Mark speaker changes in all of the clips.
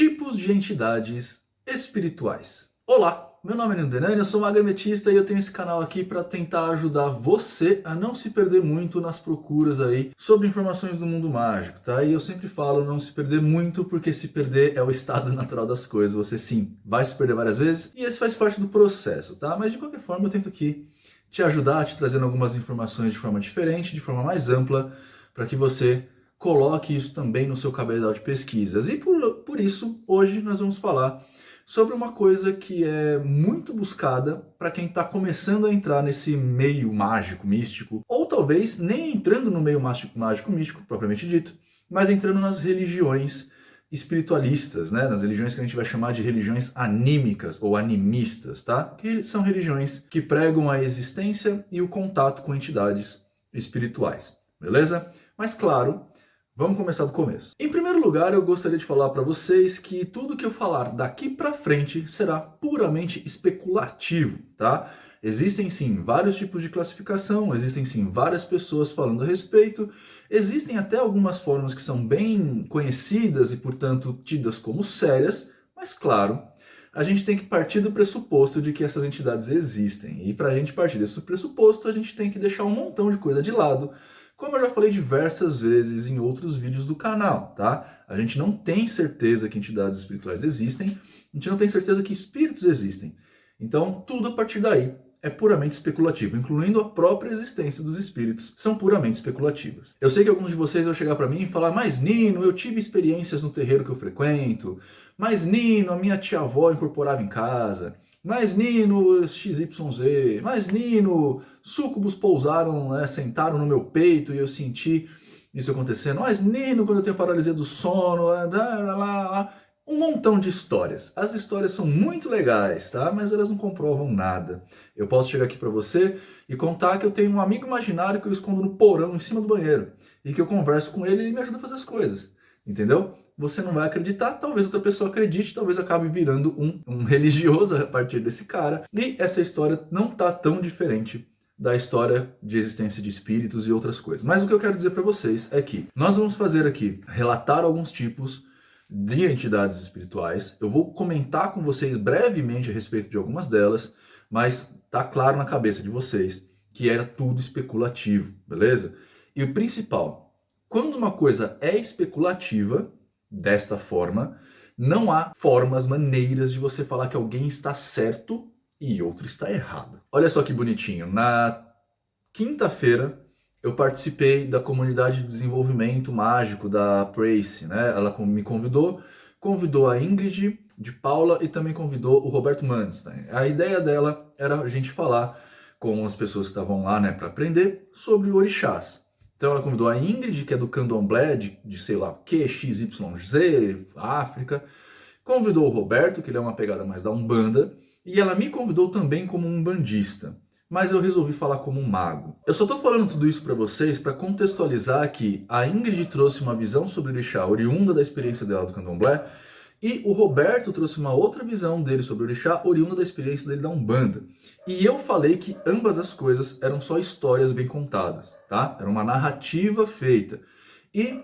Speaker 1: Tipos de entidades espirituais. Olá, meu nome é Nino Denani, eu sou um agremetista e eu tenho esse canal aqui para tentar ajudar você a não se perder muito nas procuras aí sobre informações do mundo mágico, tá? E eu sempre falo não se perder muito, porque se perder é o estado natural das coisas. Você sim, vai se perder várias vezes e esse faz parte do processo, tá? Mas de qualquer forma eu tento aqui te ajudar, te trazendo algumas informações de forma diferente, de forma mais ampla, para que você coloque isso também no seu cabedal de pesquisas. E por isso, hoje nós vamos falar sobre uma coisa que é muito buscada para quem está começando a entrar nesse meio mágico, místico, ou talvez nem entrando no meio mágico, místico, propriamente dito, mas entrando nas religiões espiritualistas, né? Nas religiões que a gente vai chamar de religiões anímicas ou animistas, tá? Que são religiões que pregam a existência e o contato com entidades espirituais, beleza? Mas claro, vamos começar do começo. Em primeiro lugar, eu gostaria de falar para vocês que tudo que eu falar daqui para frente será puramente especulativo, tá? Existem sim vários tipos de classificação, existem sim várias pessoas falando a respeito, existem até algumas formas que são bem conhecidas e, portanto, tidas como sérias, mas claro, a gente tem que partir do pressuposto de que essas entidades existem. E para a gente partir desse pressuposto, a gente tem que deixar um montão de coisa de lado, como eu já falei diversas vezes em outros vídeos do canal, tá? A gente não tem certeza que entidades espirituais existem, a gente não tem certeza que espíritos existem. Então, tudo a partir daí é puramente especulativo, incluindo a própria existência dos espíritos, são puramente especulativas. Eu sei que alguns de vocês vão chegar para mim e falar: mas Nino, eu tive experiências no terreiro que eu frequento, mas Nino, a minha tia-avó incorporava em casa, mas Nino, XYZ, mas Nino, súcubos pousaram, né, sentaram no meu peito e eu senti isso acontecendo, mas Nino, quando eu tenho paralisia do sono, um montão de histórias. As histórias são muito legais, tá? Mas elas não comprovam nada. Eu posso chegar aqui pra você e contar que eu tenho um amigo imaginário que eu escondo no porão em cima do banheiro e que eu converso com ele e ele me ajuda a fazer as coisas, entendeu? Você não vai acreditar, talvez outra pessoa acredite, talvez acabe virando um religioso a partir desse cara. E essa história não tá tão diferente da história de existência de espíritos e outras coisas. Mas o que eu quero dizer para vocês é que nós vamos fazer aqui, relatar alguns tipos de entidades espirituais. Eu vou comentar com vocês brevemente a respeito de algumas delas, mas tá claro na cabeça de vocês que era tudo especulativo, beleza? E o principal, quando uma coisa é especulativa, desta forma, não há maneiras de você falar que alguém está certo e outro está errado. Olha só que bonitinho. Na quinta-feira, eu participei da comunidade de desenvolvimento mágico da Prace, né? Ela me convidou a Ingrid de Paula e também convidou o Roberto Mandes. Né? A ideia dela era a gente falar com as pessoas que estavam lá, né, para aprender sobre orixás. Então ela convidou a Ingrid, que é do Candomblé, de sei lá o que, XYZ, África. Convidou o Roberto, que ele é uma pegada mais da Umbanda. E ela me convidou também como um umbandista. Mas eu resolvi falar como um mago. Eu só tô falando tudo isso para vocês para contextualizar que a Ingrid trouxe uma visão sobre o orixá oriunda da experiência dela do Candomblé, e o Roberto trouxe uma outra visão dele sobre o orixá oriunda da experiência dele da Umbanda. E eu falei que ambas as coisas eram só histórias bem contadas, tá? Era uma narrativa feita. E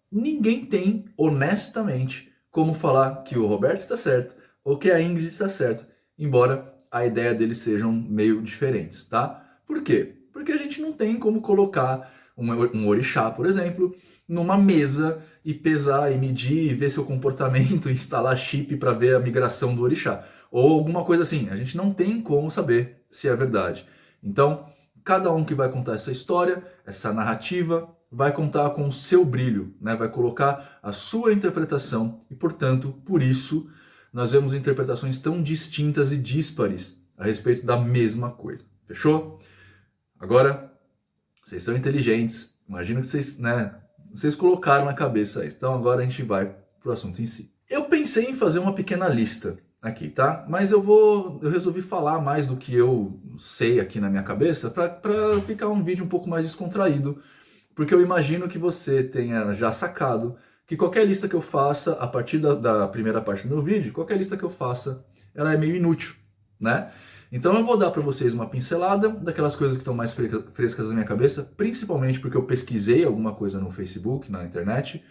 Speaker 1: ninguém tem, honestamente, como falar que o Roberto está certo ou que a Ingrid está certa, embora a ideia deles sejam meio diferentes, tá? Por quê? Porque a gente não tem como colocar um orixá, por exemplo, numa mesa e pesar e medir e ver seu comportamento, instalar chip para ver a migração do orixá. Ou alguma coisa assim. A gente não tem como saber se é verdade. Então, cada um que vai contar essa história, essa narrativa, vai contar com o seu brilho, né? Vai colocar a sua interpretação e, portanto, por isso, nós vemos interpretações tão distintas e díspares a respeito da mesma coisa. Fechou? Agora, vocês são inteligentes. Imagino que vocês colocaram na cabeça isso. Então agora a gente vai pro assunto em si. Eu pensei em fazer uma pequena lista aqui, tá? Mas eu resolvi falar mais do que eu sei aqui na minha cabeça para ficar um vídeo um pouco mais descontraído, porque eu imagino que você tenha já sacado que qualquer lista que eu faça a partir da primeira parte do meu vídeo, qualquer lista que eu faça, ela é meio inútil, né? Então eu vou dar para vocês uma pincelada daquelas coisas que estão mais frescas na minha cabeça, principalmente porque eu pesquisei alguma coisa no Facebook, na internet,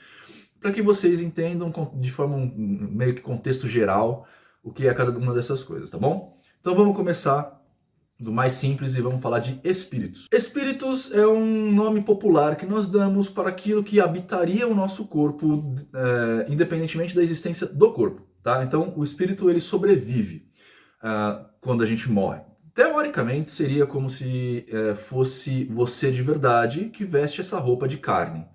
Speaker 1: para que vocês entendam de forma meio que contexto geral o que é cada uma dessas coisas, tá bom? Então vamos começar do mais simples e vamos falar de espíritos. Espíritos é um nome popular que nós damos para aquilo que habitaria o nosso corpo, independentemente da existência do corpo, tá? Então o espírito ele sobrevive quando a gente morre. Teoricamente seria como se fosse você de verdade que veste essa roupa de carne.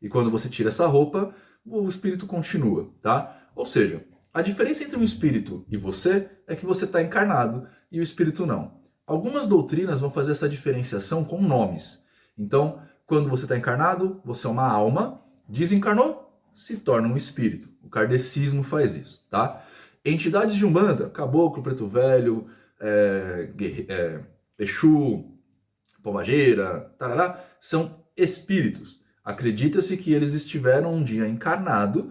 Speaker 1: E quando você tira essa roupa, o espírito continua, tá? Ou seja, a diferença entre um espírito e você é que você está encarnado e o espírito não. Algumas doutrinas vão fazer essa diferenciação com nomes. Então, quando você está encarnado, você é uma alma, desencarnou, se torna um espírito. O kardecismo faz isso, tá? Entidades de Umbanda, Caboclo, Preto Velho, Exu, Pombageira, tarará, são espíritos. Acredita-se que eles estiveram um dia encarnados,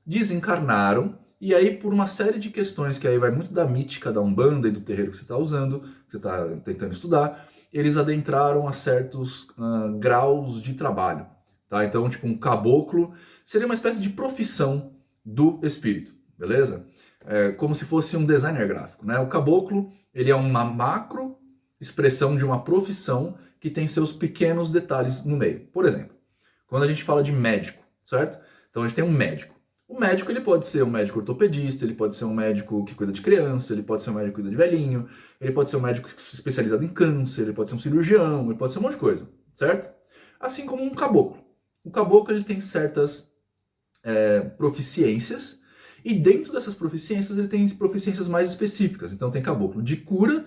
Speaker 1: desencarnaram, e aí por uma série de questões que aí vai muito da mítica da Umbanda e do terreiro que você está usando, que você está tentando estudar, eles adentraram a certos graus de trabalho. Tá? Então, tipo, um caboclo seria uma espécie de profissão do espírito, beleza? Como se fosse um designer gráfico, né? O caboclo, ele é uma macro expressão de uma profissão que tem seus pequenos detalhes no meio. Por exemplo, quando a gente fala de médico, certo? Então a gente tem um médico. O médico ele pode ser um médico ortopedista, ele pode ser um médico que cuida de criança, ele pode ser um médico que cuida de velhinho, ele pode ser um médico especializado em câncer, ele pode ser um cirurgião, ele pode ser um monte de coisa, certo? Assim como um caboclo. O caboclo ele tem certas proficiências, e dentro dessas proficiências ele tem proficiências mais específicas. Então tem caboclo de cura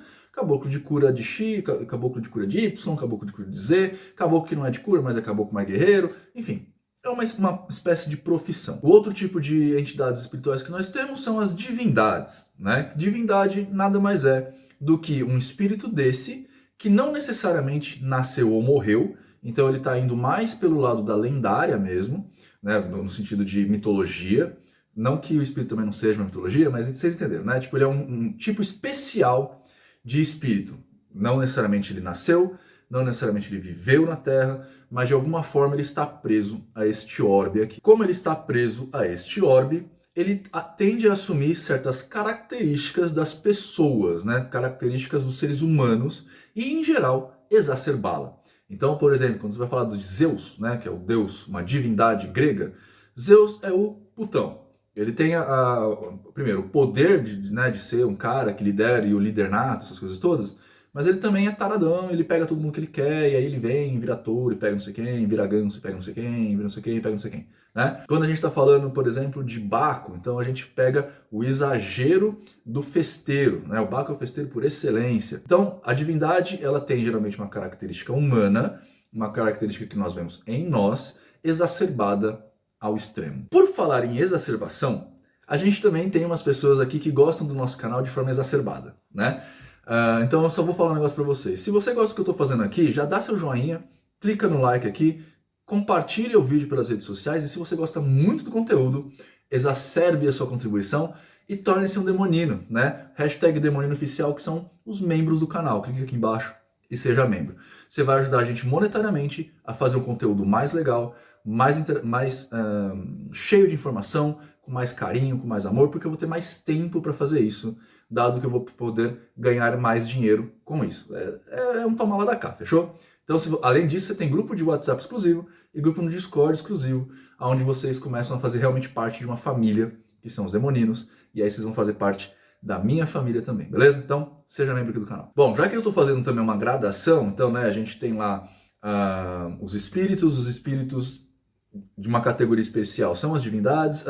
Speaker 1: de X, caboclo de cura de Y, caboclo de cura de Z, caboclo que não é de cura, mas é caboclo mais guerreiro, enfim. É uma espécie de profissão. O outro tipo de entidades espirituais que nós temos são as divindades, né? Divindade nada mais é do que um espírito desse que não necessariamente nasceu ou morreu, então ele está indo mais pelo lado da lendária mesmo, né? No sentido de mitologia. Não que o espírito também não seja uma mitologia, mas vocês entenderam, né? Tipo, ele é um tipo especial de espírito. Não necessariamente ele nasceu, não necessariamente ele viveu na Terra, mas de alguma forma ele está preso a este orbe aqui. Como ele está preso a este orbe, ele tende a assumir certas características das pessoas, né? Características dos seres humanos e, em geral, exacerbá-la. Então, por exemplo, quando você vai falar de Zeus, né? Que é o deus, uma divindade grega, Zeus é o putão. Ele tem, primeiro, o poder de ser um cara que lidera e o líder nato, essas coisas todas, mas ele também é taradão, ele pega todo mundo que ele quer, e aí ele vem, vira touro, e pega não sei quem, vira ganso, e pega não sei quem, vira não sei quem, e pega não sei quem. Né? Quando a gente está falando, por exemplo, de Baco, então a gente pega o exagero do festeiro, né? O Baco é o festeiro por excelência. Então, a divindade, ela tem geralmente uma característica humana, uma característica que nós vemos em nós, exacerbada ao extremo. Por falar em exacerbação, a gente também tem umas pessoas aqui que gostam do nosso canal de forma exacerbada, né? Então eu só vou falar um negócio pra vocês. Se você gosta do que eu tô fazendo aqui, já dá seu joinha, clica no like aqui, compartilhe o vídeo pelas redes sociais e se você gosta muito do conteúdo, exacerbe a sua contribuição e torne-se um demonino, né? Hashtag demonino oficial, que são os membros do canal. Clique aqui embaixo e seja membro. Você vai ajudar a gente monetariamente a fazer um conteúdo mais legal, mais cheio de informação, com mais carinho, com mais amor, porque eu vou ter mais tempo para fazer isso, dado que eu vou poder ganhar mais dinheiro com isso. É um tomar lá da cá, fechou? Então, além disso, você tem grupo de WhatsApp exclusivo e grupo no Discord exclusivo, onde vocês começam a fazer realmente parte de uma família, que são os demoninos, e aí vocês vão fazer parte da minha família também, beleza? Então, seja membro aqui do canal. Bom, já que eu estou fazendo também uma gradação, então, né, a gente tem lá os espíritos de uma categoria especial são as divindades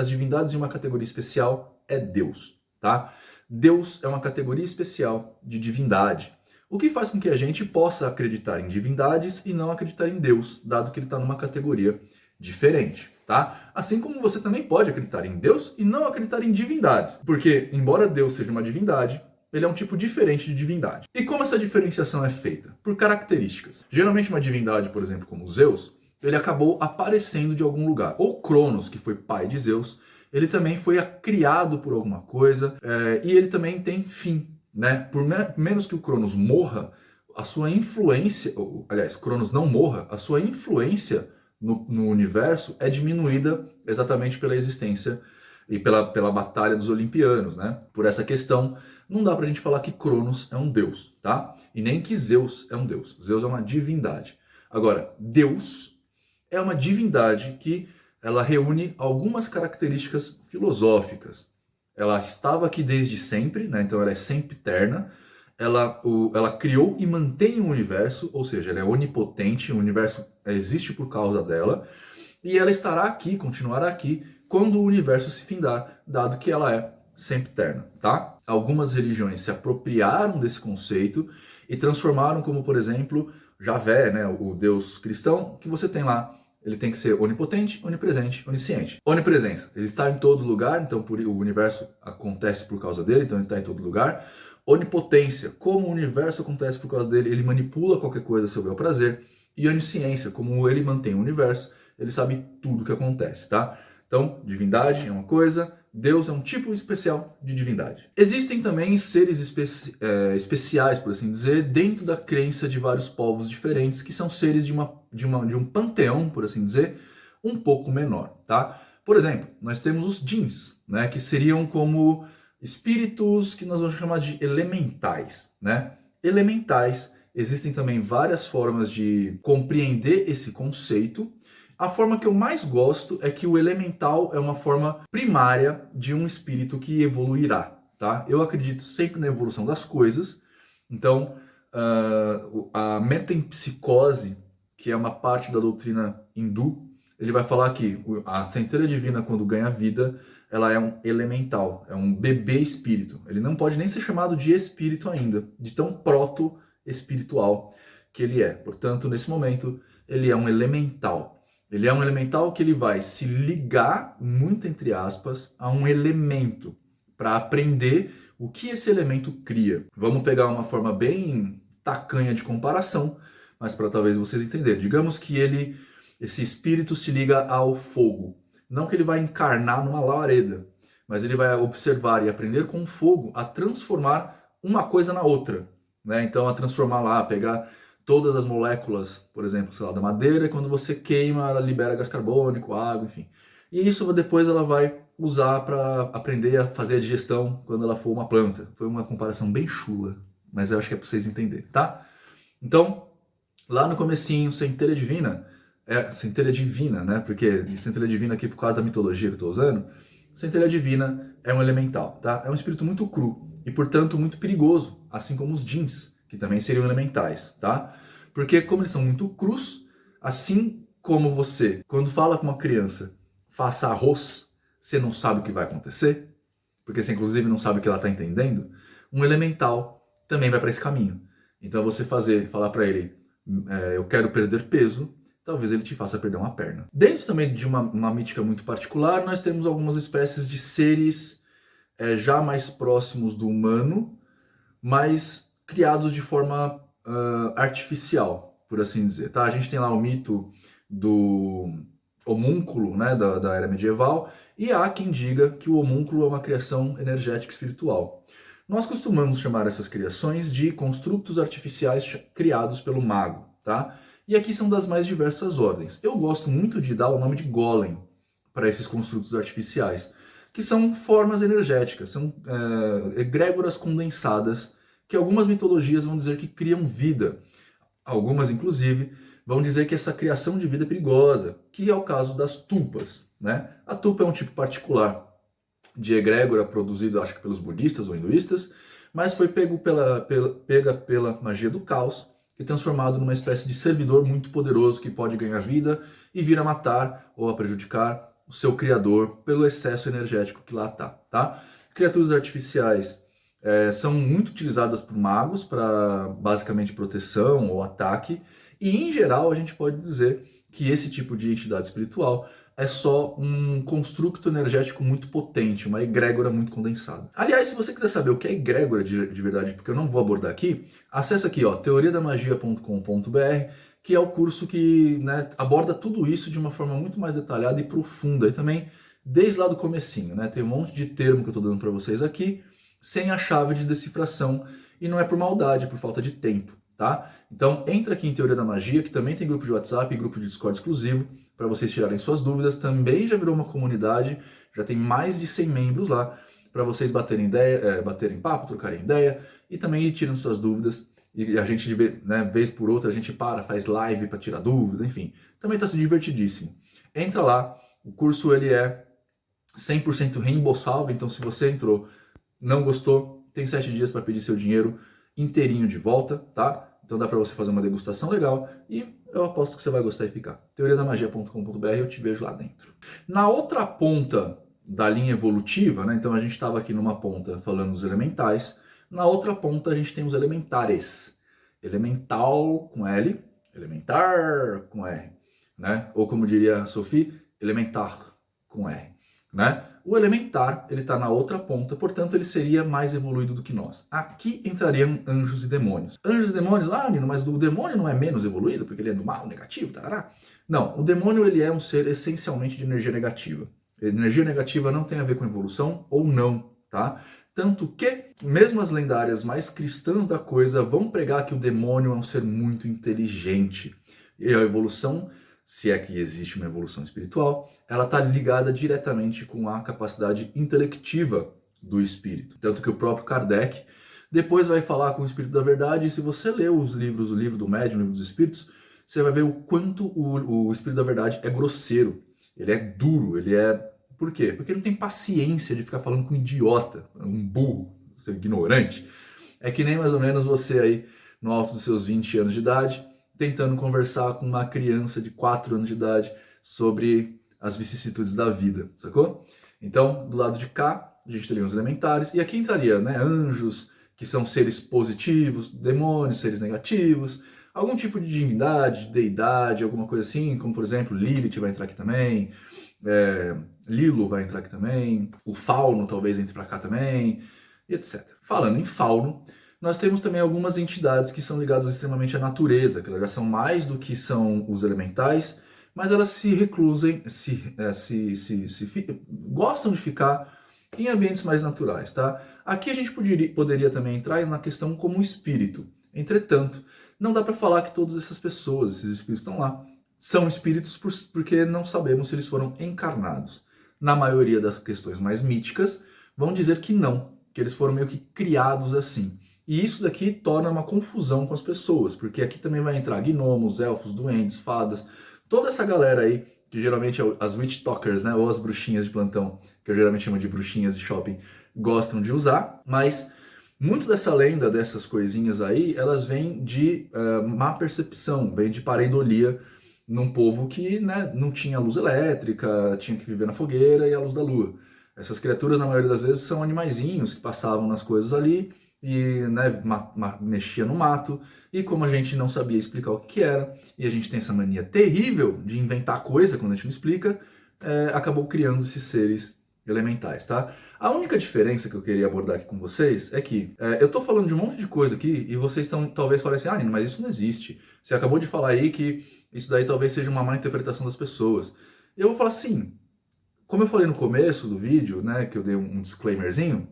Speaker 1: de uma categoria especial é Deus, tá? Deus é uma categoria especial de divindade, o que faz com que a gente possa acreditar em divindades e não acreditar em Deus, dado que ele está numa categoria diferente, tá? Assim como você também pode acreditar em Deus e não acreditar em divindades, porque embora Deus seja uma divindade, ele é um tipo diferente de divindade. E como essa diferenciação é feita? Por características. Geralmente uma divindade, por exemplo, como Zeus, ele acabou aparecendo de algum lugar. Ou Cronos, que foi pai de Zeus, ele também foi criado por alguma coisa, e ele também tem fim, né? Por menos que o Cronos morra, a sua influência, aliás, Cronos não morra, a sua influência no universo é diminuída exatamente pela existência e pela batalha dos olimpianos, né? Por essa questão, não dá pra gente falar que Cronos é um deus, tá? E nem que Zeus é um deus. Zeus é uma divindade. Agora, Deus é uma divindade que ela reúne algumas características filosóficas. Ela estava aqui desde sempre, né? Então ela é sempiterna. Ela criou e mantém o universo, ou seja, ela é onipotente, o universo existe por causa dela, e ela estará aqui, continuará aqui, quando o universo se findar, dado que ela é sempiterna, tá? Algumas religiões se apropriaram desse conceito e transformaram como, por exemplo, Javé, né, o deus cristão, que você tem lá. Ele tem que ser onipotente, onipresente, onisciente. Onipresença, ele está em todo lugar, então o universo acontece por causa dele, então ele está em todo lugar. Onipotência, como o universo acontece por causa dele, ele manipula qualquer coisa a seu bel prazer. E onisciência, como ele mantém o universo, ele sabe tudo o que acontece, tá? Então, divindade é uma coisa, Deus é um tipo especial de divindade. Existem também seres especiais, por assim dizer, dentro da crença de vários povos diferentes, que são seres de um panteão, por assim dizer, um pouco menor, tá? Por exemplo, nós temos os Djinns, né, que seriam como espíritos que nós vamos chamar de elementais, né? Elementais, existem também várias formas de compreender esse conceito. A forma que eu mais gosto é que o elemental é uma forma primária de um espírito que evoluirá, tá? Eu acredito sempre na evolução das coisas, então a metempsicose, que é uma parte da doutrina hindu, ele vai falar que a centelha divina, quando ganha vida, ela é um elemental, é um bebê espírito. Ele não pode nem ser chamado de espírito ainda, de tão proto-espiritual que ele é. Portanto, nesse momento, ele é um elemental. Ele é um elemental que ele vai se ligar, muito entre aspas, a um elemento para aprender o que esse elemento cria. Vamos pegar uma forma bem tacanha de comparação, mas para talvez vocês entenderem. Digamos que esse espírito se liga ao fogo. Não que ele vai encarnar numa labareda, mas ele vai observar e aprender com o fogo a transformar uma coisa na outra, né? Então a transformar lá, pegar todas as moléculas, por exemplo, sei lá, da madeira, e quando você queima, ela libera gás carbônico, água, enfim. E isso depois ela vai usar para aprender a fazer a digestão quando ela for uma planta. Foi uma comparação bem chula, mas eu acho que é para vocês entenderem, tá? Então, lá no comecinho, centelha divina, centelha divina, né? Porque centelha divina aqui por causa da mitologia que eu estou usando, centelha divina é um elemental, tá? É um espírito muito cru e, portanto, muito perigoso, assim como os Djinns, que também seriam elementais, tá? Porque como eles são muito crus, assim como você, quando fala com uma criança, faça arroz, você não sabe o que vai acontecer, porque você inclusive não sabe o que ela está entendendo, um elemental também vai para esse caminho. Então você falar para ele, eu quero perder peso, talvez ele te faça perder uma perna. Dentro também de uma mítica muito particular, nós temos algumas espécies de seres já mais próximos do humano, mas criados de forma artificial, por assim dizer. Tá? A gente tem lá o mito do homúnculo, né, da era medieval, e há quem diga que o homúnculo é uma criação energética espiritual. Nós costumamos chamar essas criações de construtos artificiais criados pelo mago, tá? E aqui são das mais diversas ordens. Eu gosto muito de dar o nome de golem para esses construtos artificiais, que são formas energéticas, são egrégoras condensadas, que algumas mitologias vão dizer que criam vida. Algumas, inclusive, vão dizer que essa criação de vida é perigosa, que é o caso das tulpas, né? A tulpa é um tipo particular de egrégora produzido, acho que pelos budistas ou hinduístas, mas foi pega pela magia do caos e transformado numa espécie de servidor muito poderoso que pode ganhar vida e vir a matar ou a prejudicar o seu criador pelo excesso energético que lá está, tá? Criaturas artificiais são muito utilizadas por magos para basicamente proteção ou ataque, e em geral a gente pode dizer que esse tipo de entidade espiritual é só um construto energético muito potente, uma egrégora muito condensada. Aliás, se você quiser saber o que é egrégora de verdade, porque eu não vou abordar aqui, acessa aqui, ó, teoriadamagia.com.br, que é o curso que, né, aborda tudo isso de uma forma muito mais detalhada e profunda, e também desde lá do comecinho, né? Tem um monte de termo que eu estou dando para vocês aqui, sem a chave de decifração, e não é por maldade, é por falta de tempo, tá? Então entra aqui em Teoria da Magia, que também tem grupo de WhatsApp e grupo de Discord exclusivo. para vocês tirarem suas dúvidas. Também já virou uma comunidade, já tem mais de 100 membros lá, para vocês baterem ideia, baterem papo, trocarem ideia e também ir tirando suas dúvidas. E a gente, né, vez por outra, a gente faz live para tirar dúvida, enfim. Também está se divertidíssimo. Entra lá, o curso ele é 100% reembolsável, então se você entrou, não gostou, tem 7 dias para pedir seu dinheiro inteirinho de volta, tá? Então dá para você fazer uma degustação legal e eu aposto que você vai gostar e ficar. teoriadamagia.com.br, eu te vejo lá dentro. Na outra ponta da linha evolutiva, né? Então a gente estava aqui numa ponta falando dos elementais, na outra ponta a gente tem os elementares. Elemental com L, elementar com R, né? Ou como diria a Sophie, elementar com R, né? O elementar, ele está na outra ponta, portanto ele seria mais evoluído do que nós. Aqui entrariam anjos e demônios. Anjos e demônios, Nino, mas o demônio não é menos evoluído, porque ele é do mal, negativo, tarará. Não, o demônio ele é um ser essencialmente de energia negativa. Energia negativa não tem a ver com evolução ou não, tá? Tanto que, mesmo as lendárias mais cristãs da coisa vão pregar que o demônio é um ser muito inteligente. E a evolução, se é que existe uma evolução espiritual, ela está ligada diretamente com a capacidade intelectiva do espírito. Tanto que o próprio Kardec depois vai falar com o Espírito da Verdade, e se você ler os livros, o livro do Médium, o livro dos Espíritos, você vai ver o quanto o Espírito da Verdade é grosseiro, ele é duro, ele é... Por quê? Porque ele não tem paciência de ficar falando com um idiota, um burro, um ignorante. É que nem mais ou menos você aí, no alto dos seus 20 anos de idade, tentando conversar com uma criança de 4 anos de idade sobre as vicissitudes da vida, sacou? Então, do lado de cá, a gente teria os elementares, e aqui entraria, né, anjos, que são seres positivos, demônios, seres negativos, algum tipo de divindade, deidade, alguma coisa assim, como por exemplo, Lilith vai entrar aqui também, Lilo vai entrar aqui também, o Fauno talvez entre para cá também, etc. Falando em Fauno, nós temos também algumas entidades que são ligadas extremamente à natureza, que elas já são mais do que são os elementais, mas elas se reclusem, gostam de ficar em ambientes mais naturais, tá? Aqui a gente poderia também entrar na questão como espírito. Entretanto, não dá para falar que todas essas pessoas, esses espíritos que estão lá, são espíritos porque não sabemos se eles foram encarnados. Na maioria das questões mais míticas, vão dizer que não, que eles foram meio que criados assim. E isso daqui torna uma confusão com as pessoas, porque aqui também vai entrar gnomos, elfos, duendes, fadas, toda essa galera aí, que geralmente é as witch talkers, né, ou as bruxinhas de plantão, que eu geralmente chamo de bruxinhas de shopping, gostam de usar, mas muito dessa lenda, dessas coisinhas aí, elas vêm de má percepção, vêm de pareidolia, num povo que, né, não tinha luz elétrica, tinha que viver na fogueira e a luz da lua. Essas criaturas, na maioria das vezes, são animaizinhos que passavam nas coisas ali e, né, mexia no mato. E como a gente não sabia explicar o que era, e a gente tem essa mania terrível de inventar coisa quando a gente não explica, acabou criando esses seres elementais, tá? A única diferença que eu queria abordar aqui com vocês é que eu tô falando de um monte de coisa aqui e vocês talvez falem assim, Nino, mas isso não existe. Você acabou de falar aí que isso daí talvez seja uma má interpretação das pessoas. E eu vou falar assim, como eu falei no começo do vídeo, né, que eu dei um disclaimerzinho,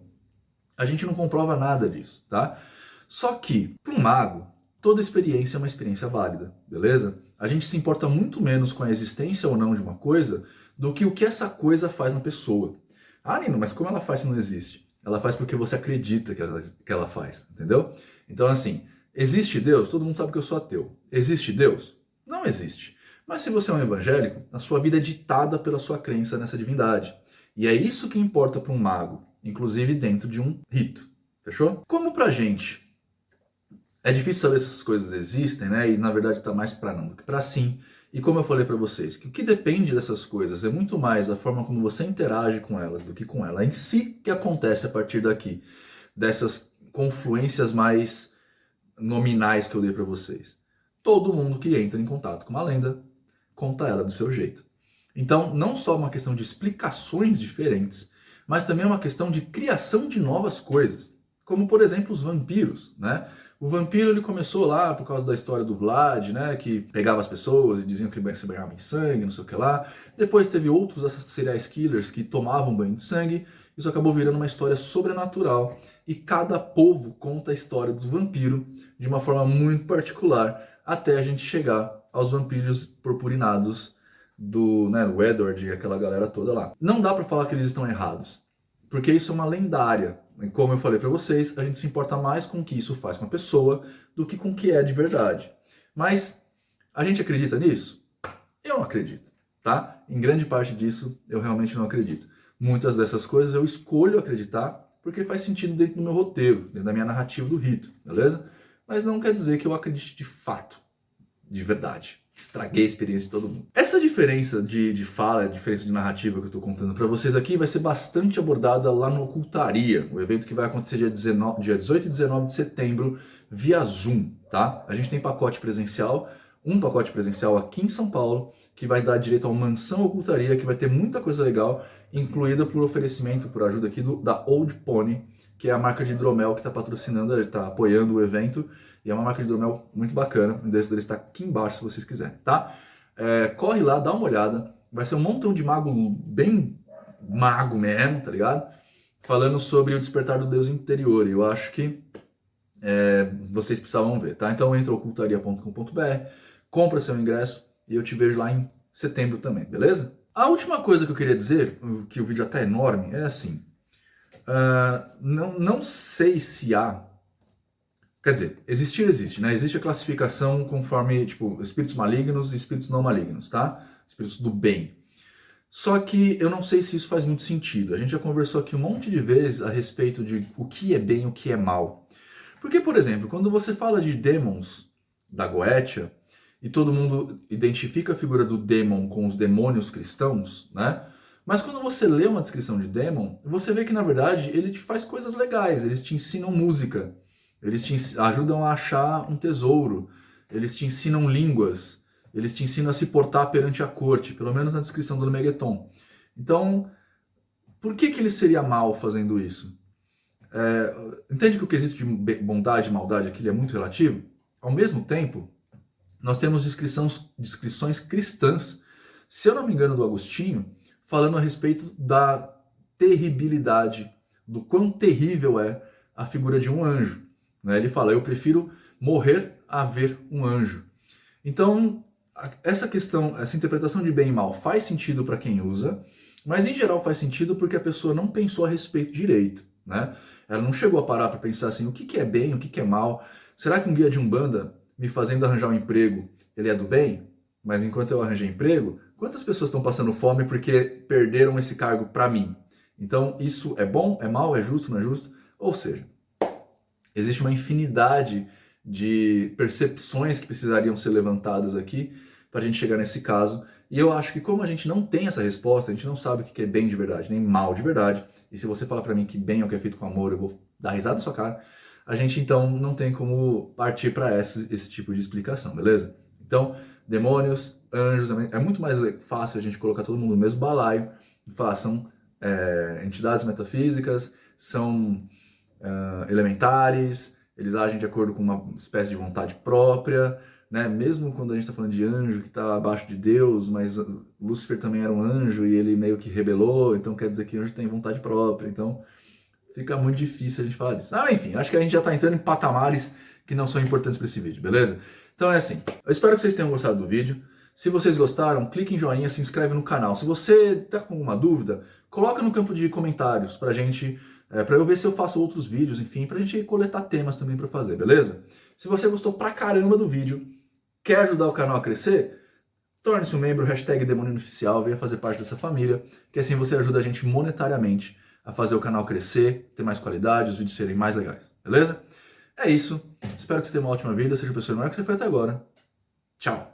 Speaker 1: a gente não comprova nada disso, tá? Só que, para um mago, toda experiência é uma experiência válida, beleza? A gente se importa muito menos com a existência ou não de uma coisa do que o que essa coisa faz na pessoa. Ah, Nino, mas como ela faz se não existe? Ela faz porque você acredita que ela faz, entendeu? Então, assim, existe Deus? Todo mundo sabe que eu sou ateu. Existe Deus? Não existe. Mas se você é um evangélico, a sua vida é ditada pela sua crença nessa divindade. E é isso que importa para um mago, inclusive dentro de um rito. Fechou? Como pra gente é difícil saber se essas coisas existem, né? E na verdade tá mais para não do que para sim. E como eu falei para vocês, que o que depende dessas coisas é muito mais a forma como você interage com elas do que com ela em si que acontece a partir daqui, dessas confluências mais nominais que eu dei para vocês. Todo mundo que entra em contato com uma lenda conta ela do seu jeito. Então, não só uma questão de explicações diferentes, mas também uma questão de criação de novas coisas, como por exemplo os vampiros, né? O vampiro ele começou lá por causa da história do Vlad, né, que pegava as pessoas e diziam que ele se banhava em sangue, não sei o que lá. Depois teve outros serial killers que tomavam banho de sangue. Isso acabou virando uma história sobrenatural e cada povo conta a história do vampiro de uma forma muito particular até a gente chegar aos vampiros purpurinados do, né, do Edward e aquela galera toda lá. Não dá para falar que eles estão errados, porque isso é uma lendária. Como eu falei para vocês, a gente se importa mais com o que isso faz com a pessoa do que com o que é de verdade. Mas a gente acredita nisso? Eu não acredito, tá? Em grande parte disso, eu realmente não acredito. Muitas dessas coisas eu escolho acreditar porque faz sentido dentro do meu roteiro, dentro da minha narrativa do rito, beleza? Mas não quer dizer que eu acredite de fato, de verdade. Estraguei a experiência de todo mundo. Essa diferença de fala, a diferença de narrativa que eu tô contando para vocês aqui vai ser bastante abordada lá no Ocultaria, o evento que vai acontecer dia 18 e 19 de setembro via Zoom, tá? A gente tem pacote presencial, um pacote presencial aqui em São Paulo, que vai dar direito a uma mansão Ocultaria, que vai ter muita coisa legal, incluída por oferecimento, por ajuda aqui da Old Pony, que é a marca de hidromel que está patrocinando, está apoiando o evento, e é uma marca de hidromel muito bacana. O endereço dele está aqui embaixo se vocês quiserem, tá? Corre lá, dá uma olhada. Vai ser um montão de mago, bem mago mesmo, tá ligado? Falando sobre o despertar do Deus interior. E eu acho que vocês precisavam ver, tá? Então entra ocultaria.com.br, compra seu ingresso e eu te vejo lá em setembro também, beleza? A última coisa que eu queria dizer, que o vídeo até é enorme, é assim. Não sei se há. Quer dizer, existir existe, né? Existe a classificação conforme, tipo, espíritos malignos e espíritos não malignos, tá? Espíritos do bem. Só que eu não sei se isso faz muito sentido. A gente já conversou aqui um monte de vezes a respeito de o que é bem e o que é mal. Porque, por exemplo, quando você fala de demons da Goetia, e todo mundo identifica a figura do demon com os demônios cristãos, né? Mas quando você lê uma descrição de demon, você vê que, na verdade, ele te faz coisas legais. Eles te ensinam música. Eles te ajudam a achar um tesouro. Eles te ensinam línguas. Eles te ensinam a se portar perante a corte, pelo menos na descrição do Megaton. Então, por que ele seria mal fazendo isso? Entende que o quesito de bondade e maldade aqui é muito relativo? Ao mesmo tempo, nós temos descrições cristãs, se eu não me engano, do Agostinho, falando a respeito da terribilidade, do quão terrível é a figura de um anjo. Ele fala, eu prefiro morrer a ver um anjo. Então, essa questão, essa interpretação de bem e mal faz sentido para quem usa, mas em geral faz sentido porque a pessoa não pensou a respeito direito, né? Ela não chegou a parar para pensar assim, o que é bem, o que é mal? Será que um guia de Umbanda me fazendo arranjar um emprego, ele é do bem? Mas enquanto eu arranjei emprego, quantas pessoas estão passando fome porque perderam esse cargo para mim? Então, isso é bom, é mal, é justo, não é justo? Ou seja, existe uma infinidade de percepções que precisariam ser levantadas aqui para a gente chegar nesse caso. E eu acho que como a gente não tem essa resposta, a gente não sabe o que é bem de verdade, nem mal de verdade. E se você falar para mim que bem é o que é feito com amor, eu vou dar risada na sua cara. A gente então não tem como partir para esse tipo de explicação, beleza? Então, demônios, anjos, é muito mais fácil a gente colocar todo mundo no mesmo balaio e falar, são entidades metafísicas, são elementares, eles agem de acordo com uma espécie de vontade própria, né? Mesmo quando a gente está falando de anjo que está abaixo de Deus, mas Lúcifer também era um anjo e ele meio que rebelou, então quer dizer que anjo tem vontade própria, então fica muito difícil a gente falar disso. Enfim, acho que a gente já está entrando em patamares que não são importantes para esse vídeo, beleza? Então é assim, eu espero que vocês tenham gostado do vídeo. Se vocês gostaram, clique em joinha, se inscreve no canal. Se você está com alguma dúvida, coloca no campo de comentários pra gente, pra eu ver se eu faço outros vídeos, enfim, pra gente coletar temas também pra fazer, beleza? Se você gostou pra caramba do vídeo, quer ajudar o canal a crescer, torne-se um membro, #DemônioOficial, venha fazer parte dessa família, que assim você ajuda a gente monetariamente a fazer o canal crescer, ter mais qualidade, os vídeos serem mais legais, beleza? É isso, espero que você tenha uma ótima vida, seja a pessoa melhor que você foi até agora. Tchau!